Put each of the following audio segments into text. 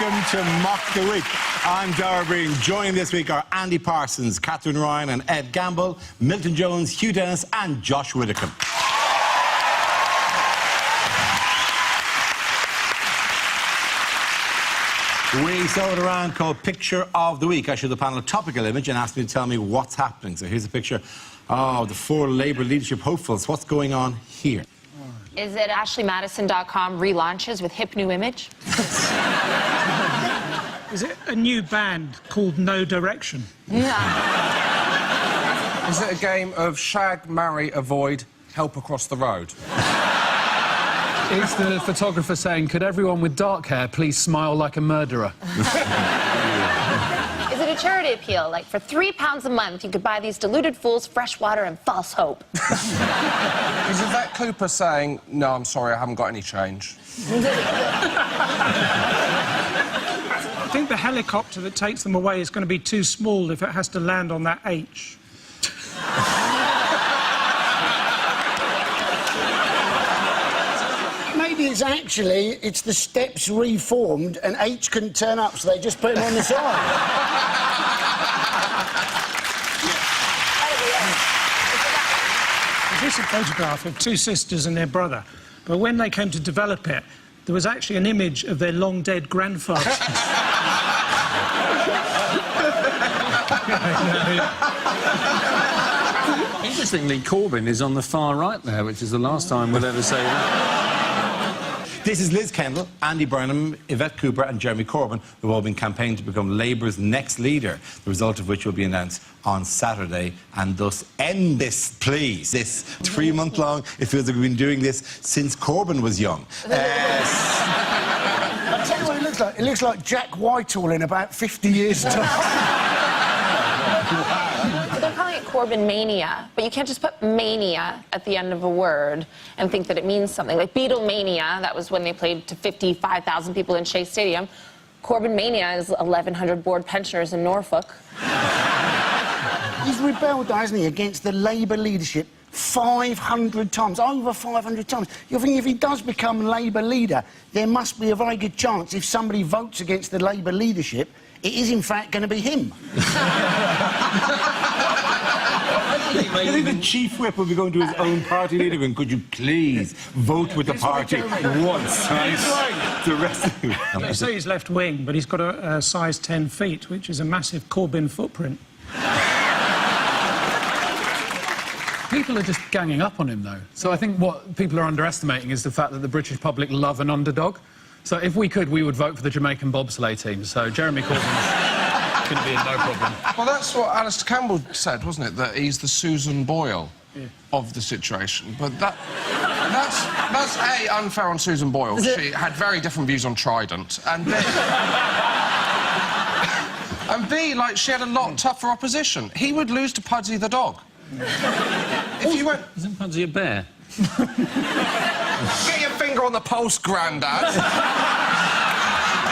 welcome to Mock the Week. I'm Dara Breen. Joining this week are Andy Parsons, Catherine Ryan and Ed Gamble, Milton Jones, Hugh Dennis and Josh Widdicombe. We saw it around called Picture of the Week. I showed the panel a topical image and asked me to tell me what's happening. So here's a picture of the four Labour leadership hopefuls. What's going on here? Is it AshleyMadison.com relaunches with hip new image? Is it a new band called No Direction? Yeah. Is it a game of shag, marry, avoid, help across the road? Is the photographer saying, could everyone with dark hair please smile like a murderer? Is it a charity appeal? Like, for £3 a month, you could buy these deluded fools fresh water and false hope. Is Yvette Cooper saying, no, I'm sorry, I haven't got any change? I think the helicopter that takes them away is going to be too small if it has to land on that H. Maybe it's the steps reformed and H couldn't turn up, so they just put him on the side. This is a photograph of two sisters and their brother, but when they came to develop it, there was actually an image of their long-dead grandfather. Interestingly, Corbyn is on the far right there, which is the last time we'll ever say that. This is Liz Kendall, Andy Burnham, Yvette Cooper and Jeremy Corbyn, who have all been campaigning to become Labour's next leader, the result of which will be announced on Saturday, and thus end this, please. This 3-month-long, it feels like we've been doing this since Corbyn was young. I'll tell you what it looks like. It looks like Jack Whitehall in about 50 years' time. They're calling it Corbyn Mania, but you can't just put mania at the end of a word and think that it means something. Like Beatlemania, that was when they played to 55,000 people in Shea Stadium. Corbyn Mania is 1,100 bored pensioners in Norfolk. He's rebelled, hasn't he, against the Labour leadership 500 times, over 500 times. You think if he does become Labour leader, there must be a very good chance if somebody votes against the Labour leadership, it is in fact going to be him. I think the chief whip will be going to his own party leader and could you please vote with the party once, right? The rest of you. They say he's left wing, but he's got a size 10 feet, which is a massive Corbyn footprint. People are just ganging up on him, though. So I think what people are underestimating is the fact that the British public love an underdog. So if we could, we would vote for the Jamaican bobsleigh team. So Jeremy Corbyn couldn't be no problem. Well, that's what Alistair Campbell said, wasn't it? That he's the Susan Boyle of the situation. But that's A, unfair on Susan Boyle. She had very different views on Trident. And B, like, she had a lot tougher opposition. He would lose to Pudsey the dog. If you went... Isn't Pudsey a bear? Get your finger on the pulse, Grandad.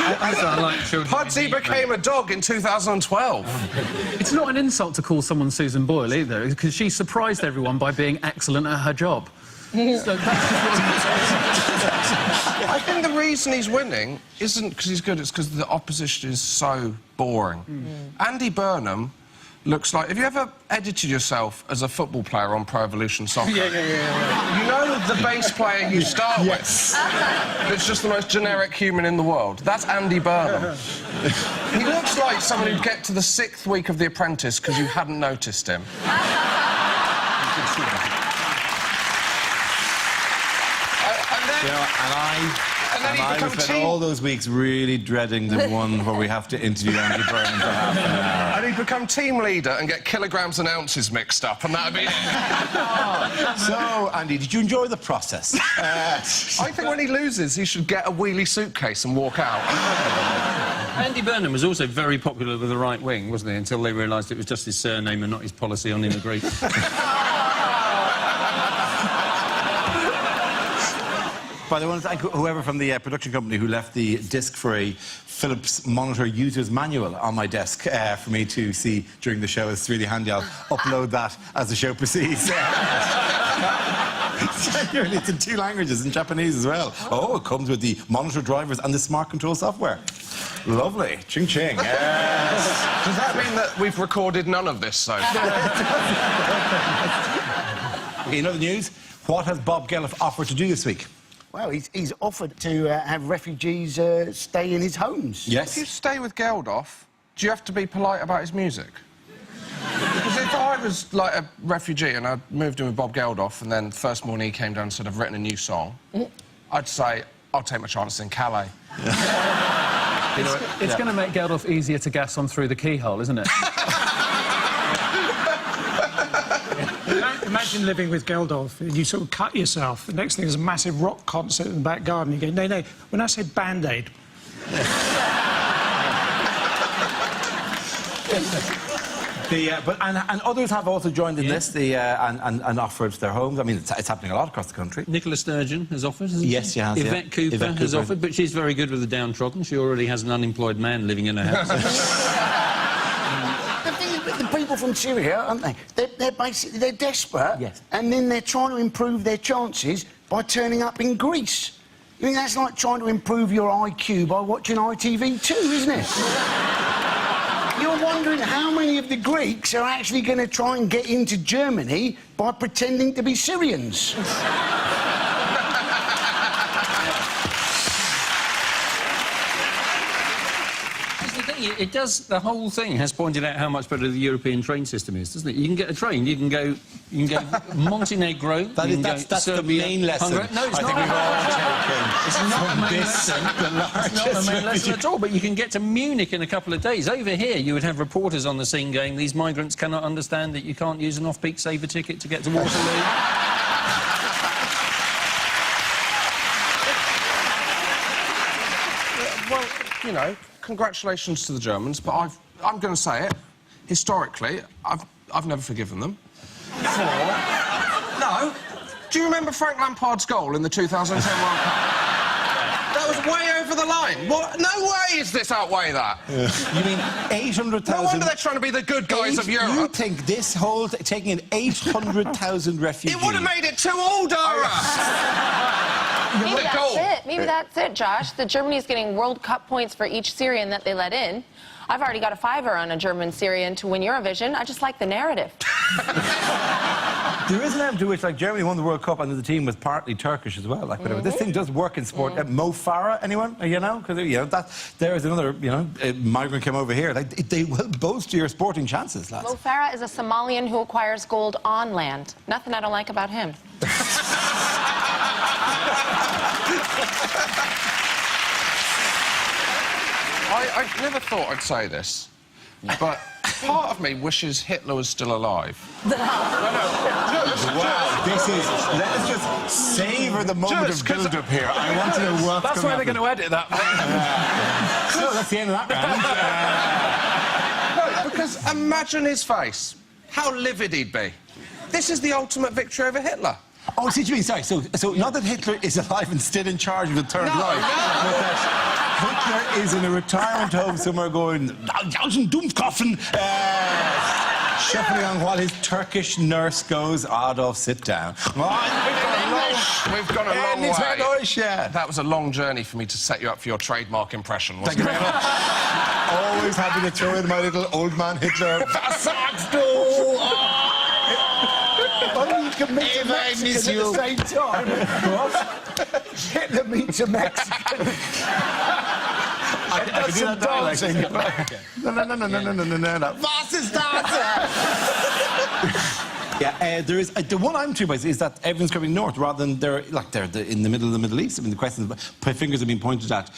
I like children. Pudsey became a dog in 2012. It's not an insult to call someone Susan Boyle, either, because she surprised everyone by being excellent at her job. So that's just I think the reason he's winning isn't because he's good, it's because the opposition is so boring. Andy Burnham looks like... Have you ever edited yourself as a football player on Pro Evolution Soccer? Yeah. You know the bass player you start with? It's just the most generic human in the world. That's Andy Burnham. He looks like someone who'd get to the 6th week of The Apprentice because you hadn't noticed him. And I spent all those weeks really dreading the one where we have to interview Andy Burnham for half an hour. And he'd become team leader and get kilograms and ounces mixed up, and that'd be it. So, Andy, did you enjoy the process? I think when he loses, he should get a wheelie suitcase and walk out. Andy Burnham was also very popular with the right wing, wasn't he? Until they realised it was just his surname and not his policy on immigration. By the way, I want to thank whoever from the production company who left the disc-free Philips Monitor User's Manual on my desk for me to see during the show. It's really handy. I'll upload that as the show proceeds. Genuinely, it's in 2 languages, in Japanese as well. Oh, it comes with the monitor drivers and the smart control software. Lovely. Ching ching. Yes. Does that mean that we've recorded none of this so far? Okay, in other news, what has Bob Geldof offered to do this week? Well, he's offered to have refugees stay in his homes. If you stay with Geldof, do you have to be polite about his music? Because if I was, like, a refugee and I moved in with Bob Geldof and then the first morning he came down and said, I've written a new song, I'd say, I'll take my chances in Calais. It's going to make Geldof easier to gas on through the keyhole, isn't it? Imagine living with Geldof and you sort of cut yourself. The next thing is a massive rock concert in the back garden. You go, no, when I said Band-Aid... And others have also joined in this and offered their homes. I mean, it's happening a lot across the country. Nicola Sturgeon has offered, hasn't Yes, she? she has, Yvette Cooper has offered, but she's very good with the downtrodden. She already has an unemployed man living in her house. The thing is, the people from Syria, aren't they? They're basically desperate, Yes. and then they're trying to improve their chances by turning up in Greece. I mean, that's like trying to improve your IQ by watching ITV2, isn't it? You're wondering how many of the Greeks are actually going to try and get into Germany by pretending to be Syrians. It does. The whole thing has pointed out how much better the European train system is, doesn't it? You can get a train. You can go Montenegro. That's the main lesson. No, it's I not. think we've all taken It's not the main this, lesson. the It's not the main lesson at all. But you can get to Munich in a couple of days. Over here, you would have reporters on the scene going, "These migrants cannot understand that you can't use an off-peak saver ticket to get to Waterloo." Well, you know, congratulations to the Germans, but I'm going to say it. Historically, I've never forgiven them. No. Do you remember Frank Lampard's goal in the 2010 World Cup? That was way over the line. What? No way is this outweigh that. You mean 800,000... No wonder they're trying to be the good guys of Europe. You think this whole... taking in 800,000 refugees... It would have made it 2-all, Dara! Maybe that's goal. it. Maybe that's it, Josh. The Germany's getting World Cup points for each Syrian that they let in. I've already got a $5 on a German Syrian to win Eurovision. I just like the narrative. There is an element to which, like, Germany won the World Cup and the team was partly Turkish as well. Like, whatever. This thing does work in sport. Mo Farah, anyone? You know? Because, you know, there is another, you know, migrant came over here. Like, they will boast your sporting chances, lads. Mo Farah is a Somalian who acquires gold on land. Nothing I don't like about him. I never thought I'd say this, but part of me wishes Hitler was still alive. Wow, this is... Let's just savour the moment of build-up here. I want to know what's That's why they're going to edit that. So that's the end of that round. No, because imagine his face. How livid he'd be. This is the ultimate victory over Hitler. Oh, see what you mean, sorry. So not that Hitler is alive and still in charge of the Third Reich, but that Hitler is in a retirement home somewhere going, Dumpfkoffen, shuffling on while his Turkish nurse goes, Adolf, sit down. We've gone a long way. Yeah. That was a long journey for me to set you up for your trademark impression, Thank you wasn't very it? much. Always happy to throw in my little old man Hitler. Was sagst du? Only you can meet a Mexican at the same time. What? Hitler meets a Mexican. I can do that dancing. No. Was ist das? Yeah, there is the one I'm intrigued by is that everyone's coming north rather than they're in the middle of the Middle East. I mean, the question is, fingers have been pointed at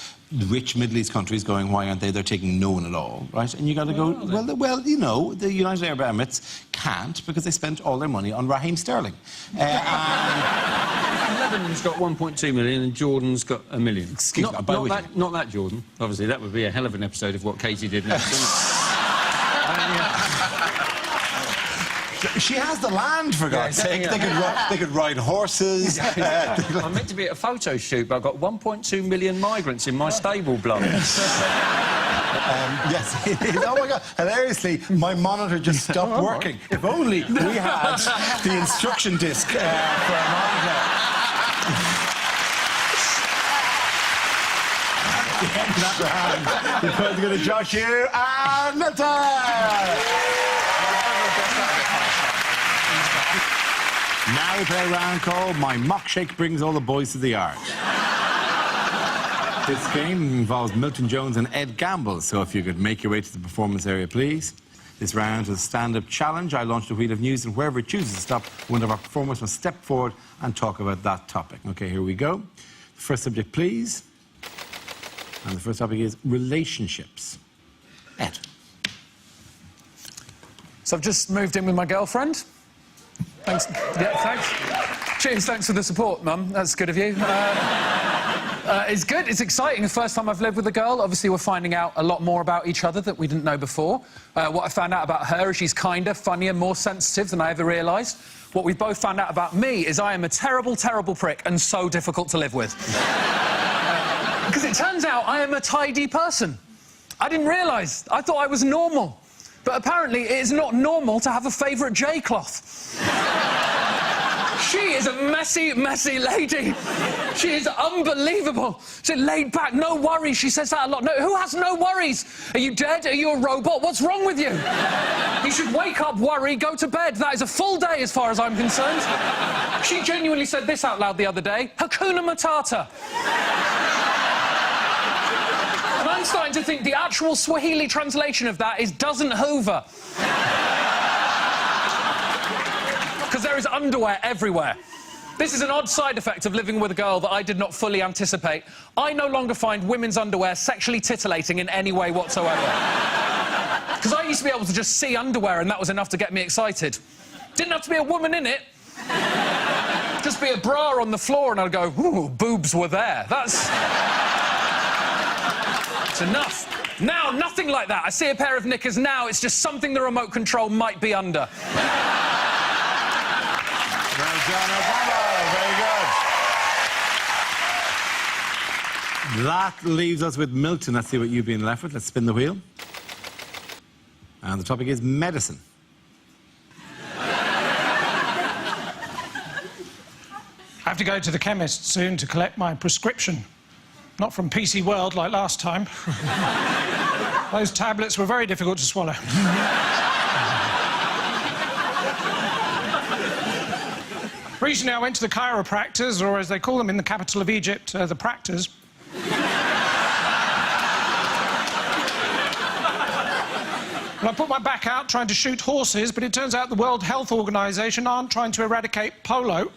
which Middle East countries going, why aren't they? They're taking no one at all, right? And you got to go, well, you know, the United Arab Emirates can't because they spent all their money on Raheem Sterling. Lebanon's got 1.2 million and Jordan's got 1 million. Excuse me, not that Jordan. Obviously, that would be a hell of an episode of what Katie did next. She has the land, for God's sake. Yeah. They could ride horses. I'm meant to be at a photo shoot, but I've got 1.2 million migrants in my stable block. Yes, it is. Oh, my God. Hilariously, my monitor just stopped working. If only we had the instruction disc for a monitor. that round. The points go to Josh Hugh and Milton. Now we play a round called My Mock Shake Brings All the Boys to the Yard. This game involves Milton Jones and Ed Gamble, so if you could make your way to the performance area, please. This round is a stand-up challenge. I launched a wheel of news, and wherever it chooses to stop, one of our performers must step forward and talk about that topic. OK, here we go. First subject, please. And the first topic is relationships. Ed. So I've just moved in with my girlfriend. Thanks. Yeah, thanks. Cheers, thanks for the support, Mum. That's good of you. It's good, it's exciting. The first time I've lived with a girl. Obviously, we're finding out a lot more about each other that we didn't know before. What I found out about her is she's kinder, funnier, more sensitive than I ever realised. What we both found out about me is I am a terrible, terrible prick and so difficult to live with. Because it turns out I am a tidy person. I didn't realise. I thought I was normal. But apparently, it is not normal to have a favourite J-cloth. She is a messy, messy lady. She is unbelievable. She's laid back, no worries. She says that a lot. No, who has no worries? Are you dead? Are you a robot? What's wrong with you? You should wake up, worry, go to bed. That is a full day as far as I'm concerned. She genuinely said this out loud the other day. Hakuna Matata. And I'm starting to think the actual Swahili translation of that is doesn't hoover. Because there is underwear everywhere. This is an odd side effect of living with a girl that I did not fully anticipate. I no longer find women's underwear sexually titillating in any way whatsoever. Because I used to be able to just see underwear and that was enough to get me excited. Didn't have to be a woman in it. Just be a bra on the floor and I'd go, ooh, boobs were there. That's enough. Now, nothing like that. I see a pair of knickers now, it's just something the remote control might be under. Well done, Obama. Very good. That leaves us with Milton. Let's see what you've been left with. Let's spin the wheel. And the topic is medicine. I have to go to the chemist soon to collect my prescription. Not from PC World like last time. Those tablets were very difficult to swallow. Recently, I went to the chiropractors, or as they call them in the capital of Egypt, the practors. And I put my back out trying to shoot horses, but it turns out the World Health Organization aren't trying to eradicate polo.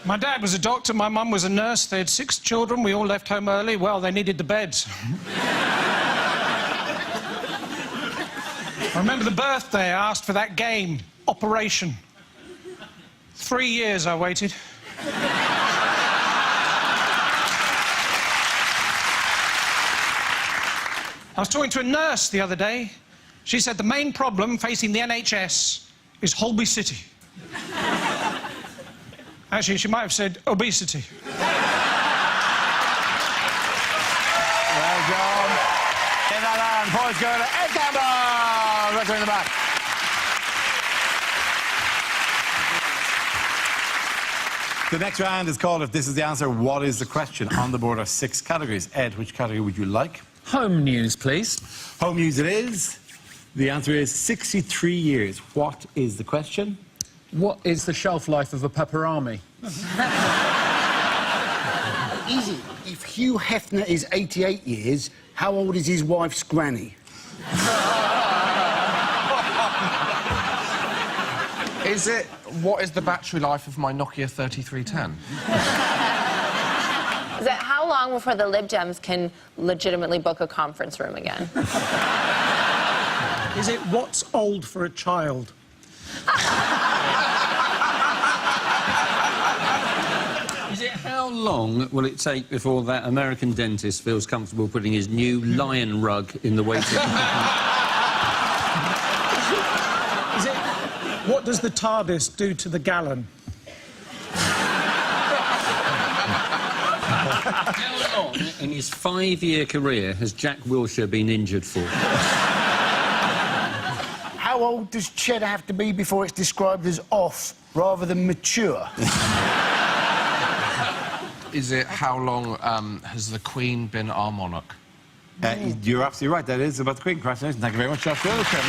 My dad was a doctor, my mum was a nurse. They had 6 children. We all left home early. Well, they needed the beds. I remember the birthday I asked for that game, Operation. 3 years I waited. I was talking to a nurse the other day. She said the main problem facing the NHS is Holby City. Actually, she might have said obesity. Well done. In that round, points go to Ed Gamble. Right in the back. The next round is called If This Is the Answer, What Is the Question? On the board are 6 categories. Ed, which category would you like? Home news, please. Home news it is. The answer is 63 years. What is the question? What is the shelf life of a pepperami? Easy. If Hugh Hefner is 88 years, how old is his wife's granny? Is it, what is the battery life of my Nokia 3310? Is it how long before the Lib Dems can legitimately book a conference room again? Is it what's old for a child? Is it how long will it take before that American dentist feels comfortable putting his new lion rug in the waiting room? Is it what does the TARDIS do to the gallon? How long in his 5-year career has Jack Wilshere been injured for? How old does cheddar have to be before it's described as off rather than mature? is it how long has the Queen been our monarch? You're absolutely right. That is about the Queen. Congratulations. Thank you very much, Josh Wilker.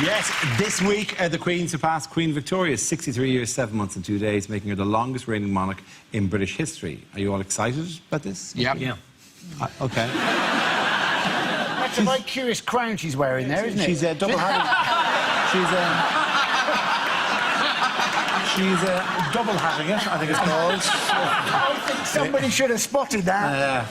Yes, this week the Queen surpassed Queen Victoria, 63 years, 7 months and 2 days, making her the longest reigning monarch in British history. Are you all excited about this? Yep. Yeah. OK. That's a very curious crown she's wearing there, isn't it? She's double having. She's double having it, I think it's called. I think somebody should have spotted that.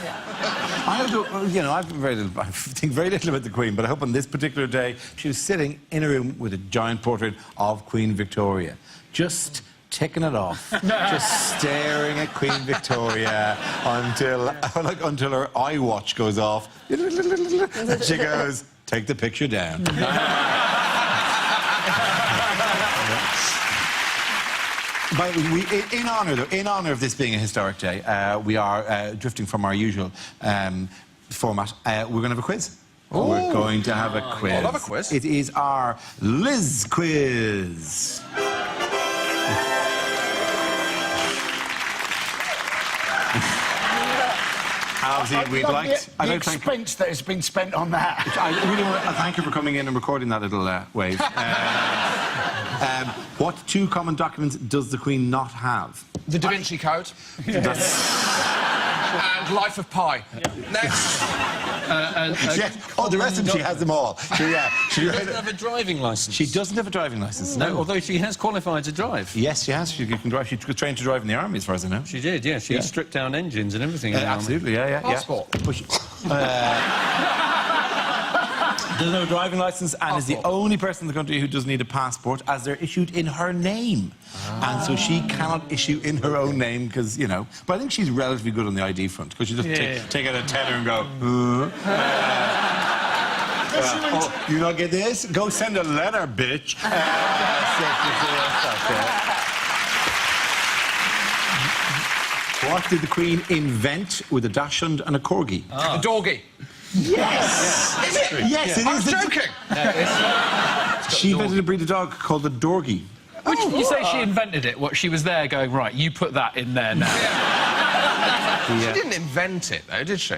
I have to, you know, I think very little about the Queen, but I hope on this particular day she was sitting in a room with a giant portrait of Queen Victoria, just ticking it off, just staring at Queen Victoria until her iWatch goes off, and she goes, "Take the picture down." But in honour of this being a historic day, we are drifting from our usual format. We're going to have a quiz. We're going to have a quiz. I love a quiz. It is our Liz quiz. Obviously, we'd like the to thank. expense that has been spent on that. I really want to thank you for coming in and recording that little wave. What two common documents does the Queen not have? The Da Vinci Code. And Life of Pi. Next. Yes. Oh, the rest of them, she has them all. So, yeah. She doesn't have a driving licence. She doesn't have a driving licence. No, although she has qualified to drive. Yes, she has. She can drive. She was trained to drive in the army, as far as I know. She did, yeah. She stripped down engines and everything. in the army. Absolutely, yeah. Passport. But she- There's no driving licence and is the only person in the country who doesn't need a passport, as they're issued in her name. And so she cannot issue in her own name because, you know... But I think she's relatively good on the ID front because she just take out a tenner and go... oh, you not get this? Go send a letter, bitch. What did the Queen invent with a dachshund and a corgi? A Dorgy. Yes! Is it? Yes, it I was is. joking. She invented a breed of dog called a Dorgy. Which, you say she invented it? What, she was there going, right, you put that in there now. She didn't invent it, though, did she?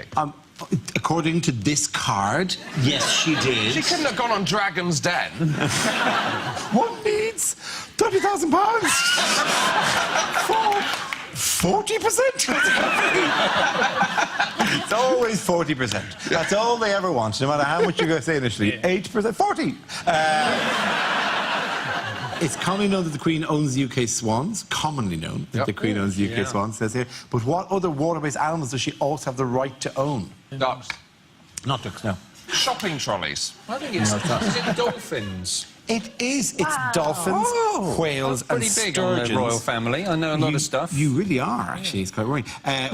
According to this card, yes, she did. She couldn't have gone on Dragon's Den. One needs £30,000 for 40%. It's always 40%. That's all they ever want, no matter how much you're going to say initially. 8%, 40. It's commonly known that the Queen owns the UK swans. Commonly known that the Queen owns the UK swans, says here. But what other water-based animals does she also have the right to own? Ducks. Not ducks, no. Shopping trolleys. I think it's... Is it dolphins? It is. It's dolphins, whales and Pretty big sturgeons. on the royal family. I know a lot of stuff. You really are, actually. It's quite worrying.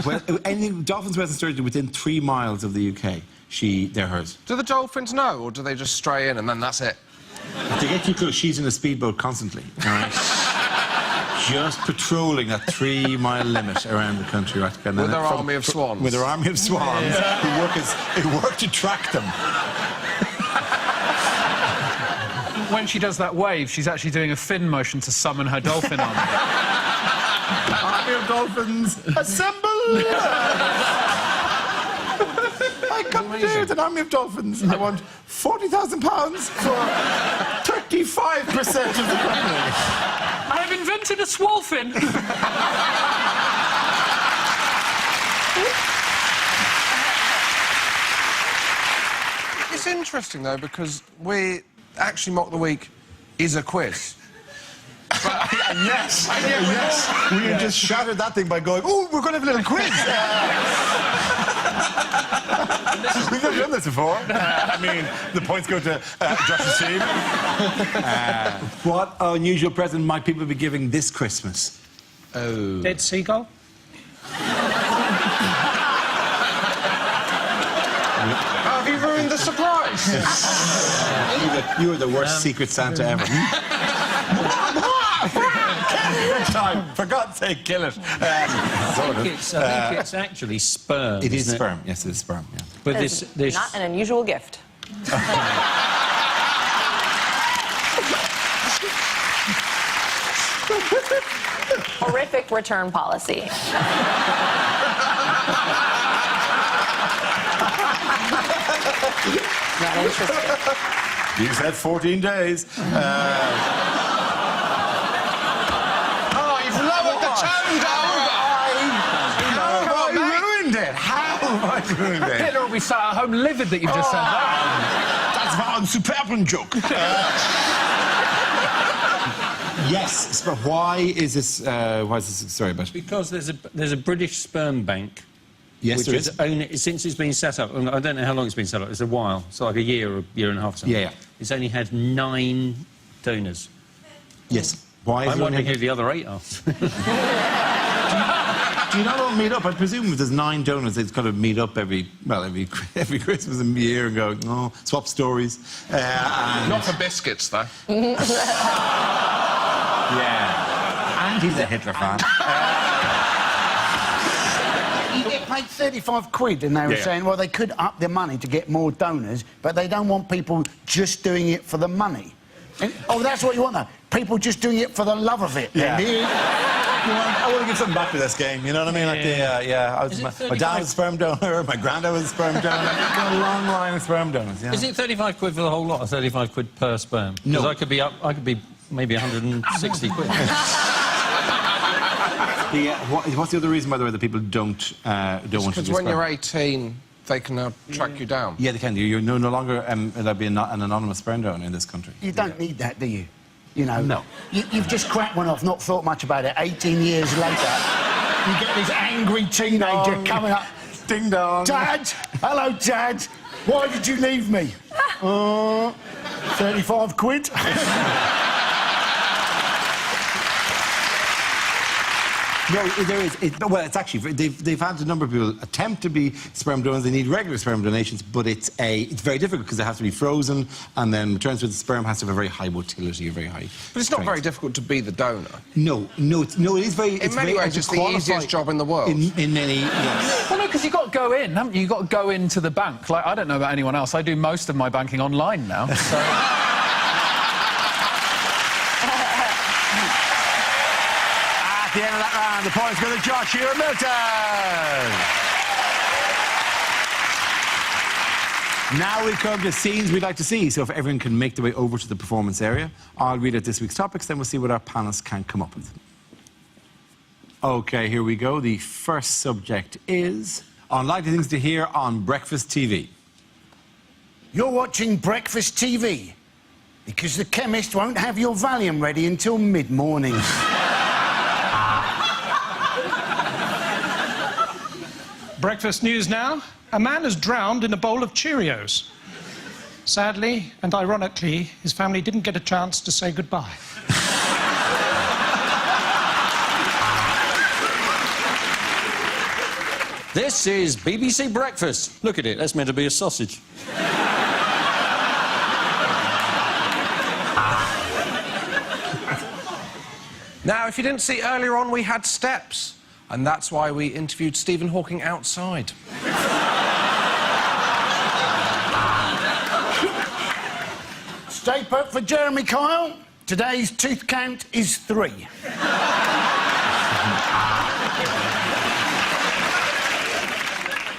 Well, anything, dolphins, whales and sturgeons within 3 miles of the UK, they're hers. Do the dolphins know, or do they just stray in and then that's it? If they get too close, she's in a speedboat constantly, all right? Just patrolling that 3-mile limit around the country, right? With her army of swans. With her army of swans who work to track them. When she does that wave, she's actually doing a fin motion to summon her dolphin army. Army of dolphins, assemble! I come here with an army of dolphins. I want £40,000 for 35% of the company. I have invented a swolfin. It's interesting, though, because we actually Mock the Week is a quiz. Yes. We just shattered that thing by going, oh, we're going to have a little quiz. We've never done this before. I mean, the points go to Josh's team. What unusual present might people be giving this Christmas? Oh. Dead seagull? Have you ruined the surprise? You were the worst Secret Santa ever. Time. For God's sake, kill it. I think it's actually sperm. It is isn't sperm. Yes, it is sperm. Yeah. But It's this not an unusual gift. Horrific return policy. Not interested. You said 14 days. Oh, you've lowered the tone down! How have I ruined it? How have I ruined it? Hitler will be sat at home livid that you've just said that. Das war ein superben joke. Yes, but why is this story about? Because there's a British sperm bank. Yes, which there has is. only, since it's been set up, I don't know how long it's been set up, it's a while, it's like a year or a year and a half or something. Yeah. It's only had 9 donors. Yes. Why is I'm it wondering only- who the other 8 are. Do you not all meet up? I presume if there's 9 donors, they've got to meet up every Christmas and year and go, oh, swap stories. And... Not for biscuits, though. Yeah. And he's a Hitler fan. You get paid 35 quid, and they were Yeah. saying, well, they could up their money to get more donors, but they don't want people just doing it for the money. And, oh, that's what you want, though. People just doing it for the love of it. Yeah. And here- I want to give something back to this game, you know what I mean? Like I was, Is it my 35? dad was a sperm donor, my granddad was a sperm donor. I've got a long line of sperm donors, yeah. Is it 35 quid for the whole lot, or 35 quid per sperm? No. Because I could be maybe 160 quid. What's the other reason, by the way, that people don't want to Because do when sperm? you're 18, they can now track you down. Yeah, they can. You're no longer allowed to be an anonymous sperm donor in this country. You don't need that, do you? You know? No. You've just cracked one off, not thought much about it. 18 years later, you get this angry teenager coming up. Ding dong. Dad! Hello, Dad! Why did you leave me? 35 quid? No, there is. Well, it's actually they've had a number of people attempt to be sperm donors. They need regular sperm donations, but it's very difficult because they have to be frozen, and then it turns out the sperm has to have a very high motility, a very high. But it's not strength. very difficult to be the donor. No, it is very. In many ways, it's the easiest job in the world. In many, yes. Well, no, because you've got to go in, haven't you? You've got to go into the bank. Like, I don't know about anyone else. I do most of my banking online now, so... At the end of that round, the points go to Joshua Milton. Now we come to scenes we'd like to see. So if everyone can make their way over to the performance area, I'll read out this week's topics, then we'll see what our panelists can come up with. OK, here we go. The first subject is unlikely things to hear on breakfast TV. You're watching breakfast TV because the chemist won't have your Valium ready until mid-morning. Breakfast news now. A man is drowned in a bowl of Cheerios. Sadly and ironically, his family didn't get a chance to say goodbye. This is BBC Breakfast. Look at it, that's meant to be a sausage. Now, if you didn't see earlier on, we had steps. And that's why we interviewed Stephen Hawking outside. Stay put for Jeremy Kyle. Today's tooth count is 3.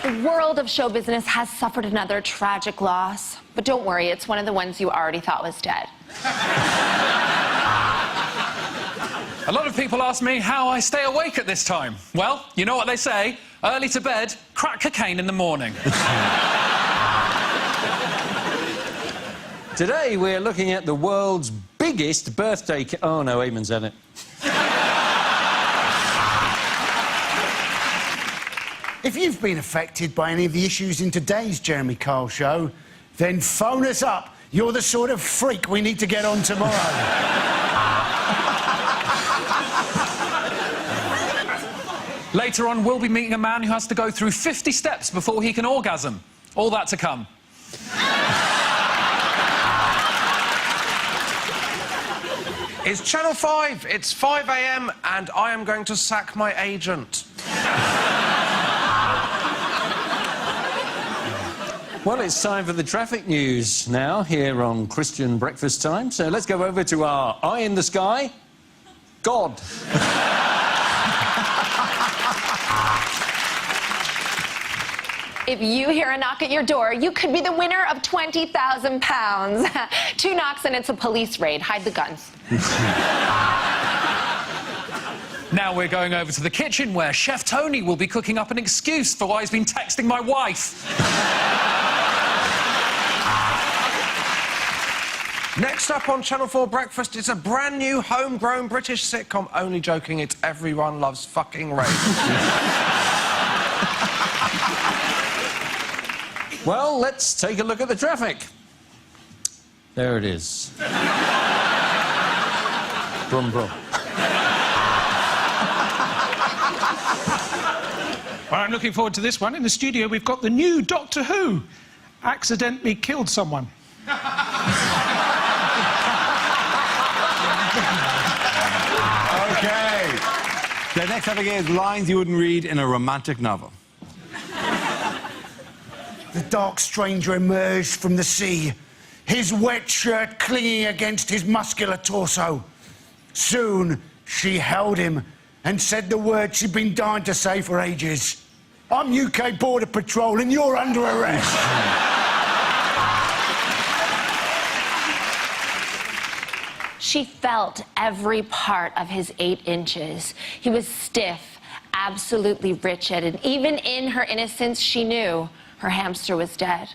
The world of show business has suffered another tragic loss. But don't worry, it's one of the ones you already thought was dead. A lot of people ask me how I stay awake at this time. Well, you know what they say, early to bed, crack cocaine in the morning. Today we're looking at the world's biggest birthday... Oh, no, Eamon's at it. If you've been affected by any of the issues in today's Jeremy Kyle show, then phone us up. You're the sort of freak we need to get on tomorrow. Later on, we'll be meeting a man who has to go through 50 steps before he can orgasm. All that to come. It's Channel 5, it's 5 a.m, and I am going to sack my agent. Well, it's time for the traffic news now, here on Christian Breakfast Time. So let's go over to our eye in the sky, God. If you hear a knock at your door, you could be the winner of £20,000. 2 knocks and it's a police raid. Hide the guns. Now we're going over to the kitchen where Chef Tony will be cooking up an excuse for why he's been texting my wife. Next up on Channel 4 Breakfast, it's a brand new homegrown British sitcom. Only joking, it's Everyone Loves Fucking Raymond. Well, let's take a look at the traffic. There it is. Brum, brum. Well, I'm looking forward to this one. In the studio, we've got the new Doctor Who. Accidentally killed someone. Okay. The next topic is lines you wouldn't read in a romantic novel. The dark stranger emerged from the sea, his wet shirt clinging against his muscular torso. Soon, she held him and said the words she'd been dying to say for ages. I'm UK Border Patrol and you're under arrest. She felt every part of his 8 inches. He was stiff, absolutely wretched, and even in her innocence, she knew her hamster was dead.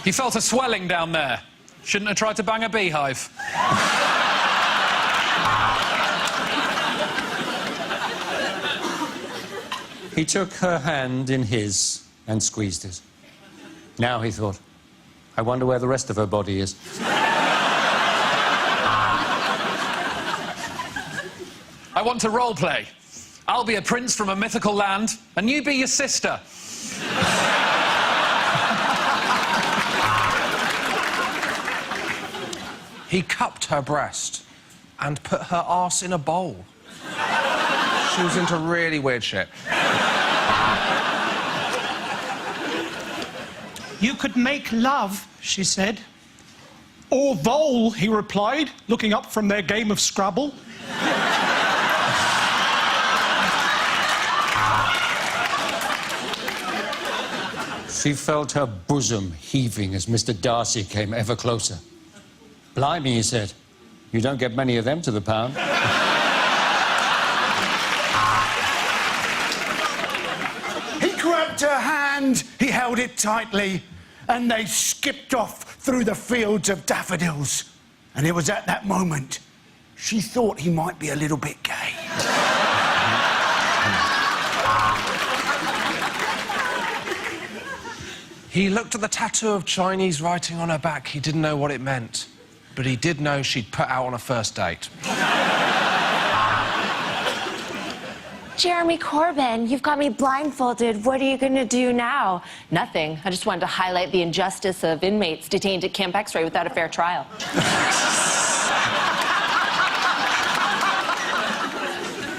He felt a swelling down there. Shouldn't have tried to bang a beehive. He took her hand in his and squeezed it. Now, he thought, I wonder where the rest of her body is. I want to role play. I'll be a prince from a mythical land, and you be your sister. He cupped her breast and put her arse in a bowl. She was into really weird shit. You could make love, she said. Or vole, he replied, looking up from their game of Scrabble. She felt her bosom heaving as Mr. Darcy came ever closer. Blimey, he said. You don't get many of them to the pound. He grabbed her hand, he held it tightly, and they skipped off through the fields of daffodils. And it was at that moment she thought he might be a little bit gay. He looked at the tattoo of Chinese writing on her back. He didn't know what it meant, but he did know she'd put out on a first date. Jeremy Corbyn, you've got me blindfolded. What are you going to do now? Nothing. I just wanted to highlight the injustice of inmates detained at Camp X-Ray without a fair trial.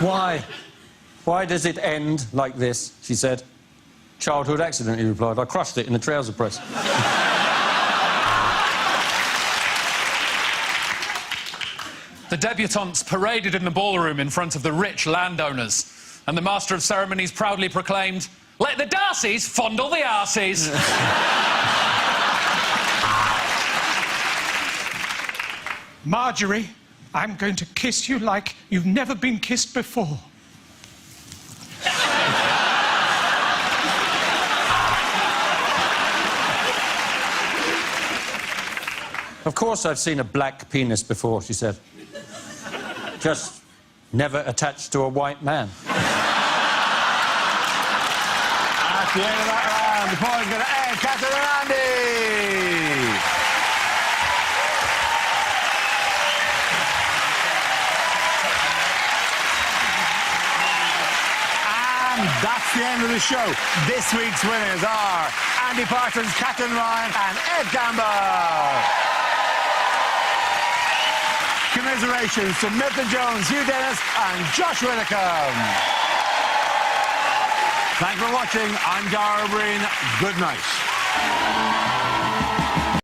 Why? Why does it end like this? She said. Childhood accident, he replied. I crushed it in the trouser press. The debutantes paraded in the ballroom in front of the rich landowners, and the Master of Ceremonies proudly proclaimed, "Let the Darcys fondle the arses." Marjorie, I'm going to kiss you like you've never been kissed before. Of course I've seen a black penis before, she said. Just never attached to a white man. At the end of that round, the point's going to Ed, Catherine and Andy. And that's the end of the show. This week's winners are Andy Parsons, Catherine Ryan and Ed Gamble. Commiserations to Milton Jones, Hugh Dennis and Josh Widdicombe. Thanks for watching. I'm Dara Breen. Good night.